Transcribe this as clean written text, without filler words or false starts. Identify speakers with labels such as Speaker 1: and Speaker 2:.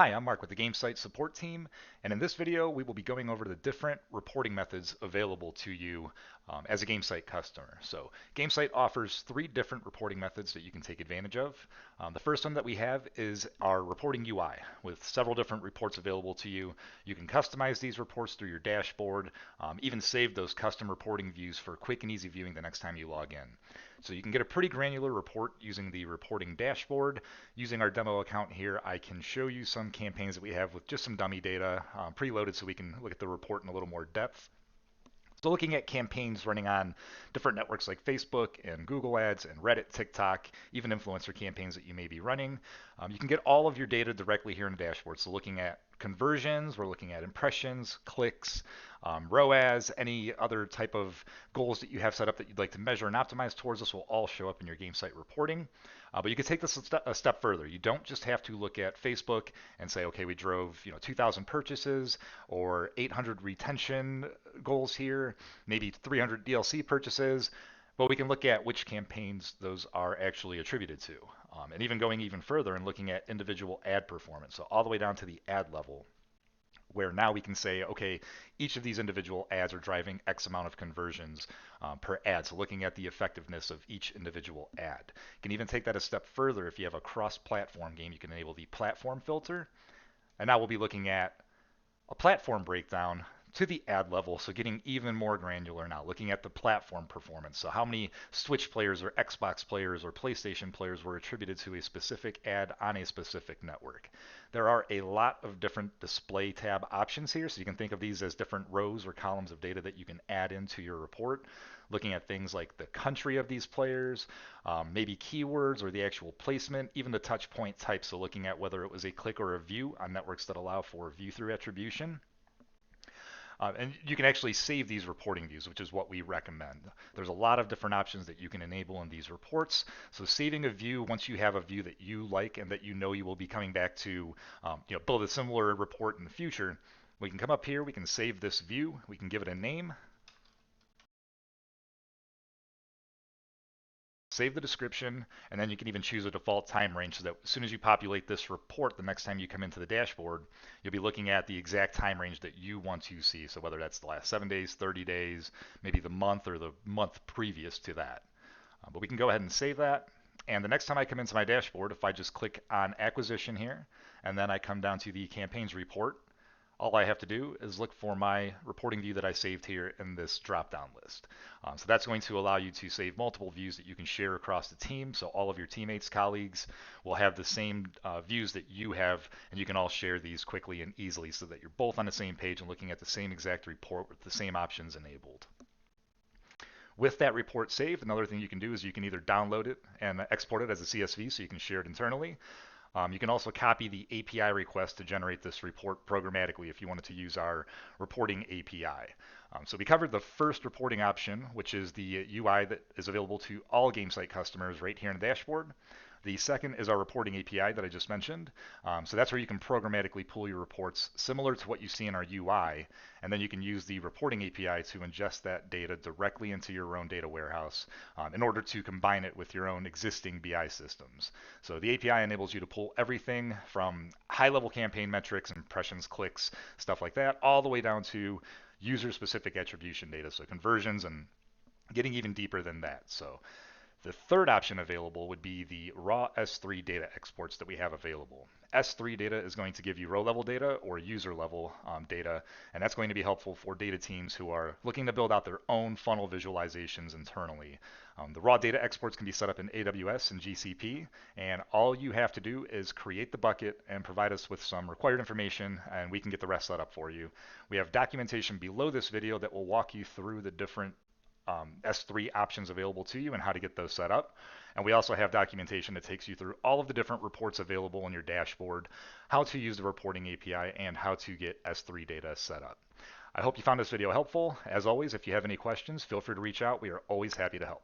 Speaker 1: Hi, I'm Mark with the Gamesight support team, and in this video we will be going over the different reporting methods available to you as a Gamesight customer. So Gamesight offers three different reporting methods that you can take advantage of. The first one that we have is our reporting UI with several different reports available to you. You can customize these reports through your dashboard, even save those custom reporting views for quick and easy viewing the next time you log in. So you can get a pretty granular report using the reporting dashboard. Using our demo account here, I can show you some campaigns that we have with just some dummy data preloaded so we can look at the report in a little more depth. So looking at campaigns running on different networks like Facebook and Google Ads and Reddit, TikTok, even influencer campaigns that you may be running, you can get all of your data directly here in the dashboard. So looking at conversions, we're looking at impressions, clicks, ROAS, any other type of goals that you have set up that you'd like to measure and optimize towards. This will all show up in your Gamesight reporting. But you can take this a step further. You don't just have to look at Facebook and say, okay, we drove 2,000 purchases or 800 retention goals here, maybe 300 DLC purchases. But we can look at which campaigns those are actually attributed to. And even going even further and looking at individual ad performance. So all the way down to the ad level, where now we can say, okay, each of these individual ads are driving X amount of conversions per ad. So looking at the effectiveness of each individual ad. You can even take that a step further. If you have a cross-platform game, you can enable the platform filter. And now we'll be looking at a platform breakdown to the ad level, so getting even more granular now, looking at the platform performance. So how many Switch players or Xbox players or PlayStation players were attributed to a specific ad on a specific network. There are a lot of different display tab options here, so you can think of these as different rows or columns of data that you can add into your report, looking at things like the country of these players, maybe keywords or the actual placement, even the touch point type, so looking at whether it was a click or a view on networks that allow for view-through attribution. And you can actually save these reporting views, which is what we recommend. There's a lot of different options that you can enable in these reports. So saving a view, once you have a view that you like and that you know you will be coming back to, build a similar report in the future, we can come up here, we can save this view, we can give it a name, save the description, and then you can even choose a default time range so that as soon as you populate this report, the next time you come into the dashboard, you'll be looking at the exact time range that you want to see. So whether that's the last 7 days, 30 days, maybe the month or the month previous to that. But we can go ahead and save that. And the next time I come into my dashboard, if I just click on acquisition here, and then I come down to the campaigns report, all I have to do is look for my reporting view that I saved here in this drop-down list. So that's going to allow you to save multiple views that you can share across the team. So all of your teammates, colleagues will have the same views that you have, and you can all share these quickly and easily so that you're both on the same page and looking at the same exact report with the same options enabled. With that report saved, another thing you can do is you can either download it and export it as a CSV so you can share it internally. You can also copy the API request to generate this report programmatically if you wanted to use our reporting API. So we covered the first reporting option, which is the UI that is available to all Gamesight customers right here in the dashboard. The second is our reporting API that I just mentioned. So that's where you can programmatically pull your reports similar to what you see in our UI, and then you can use the reporting API to ingest that data directly into your own data warehouse in order to combine it with your own existing BI systems. So the API enables you to pull everything from high-level campaign metrics, impressions, clicks, stuff like that, all the way down to user-specific attribution data, so conversions and getting even deeper than that. So the third option available would be the raw S3 data exports that we have available. S3 data is going to give you row level data or user level data, and that's going to be helpful for data teams who are looking to build out their own funnel visualizations internally. The raw data exports can be set up in AWS and GCP, and all you have to do is create the bucket and provide us with some required information, and we can get the rest set up for you. We have documentation below this video that will walk you through the different S3 options available to you and how to get those set up. And we also have documentation that takes you through all of the different reports available in your dashboard, how to use the reporting API, and how to get S3 data set up. I hope you found this video helpful. As always, if you have any questions, feel free to reach out. We are always happy to help.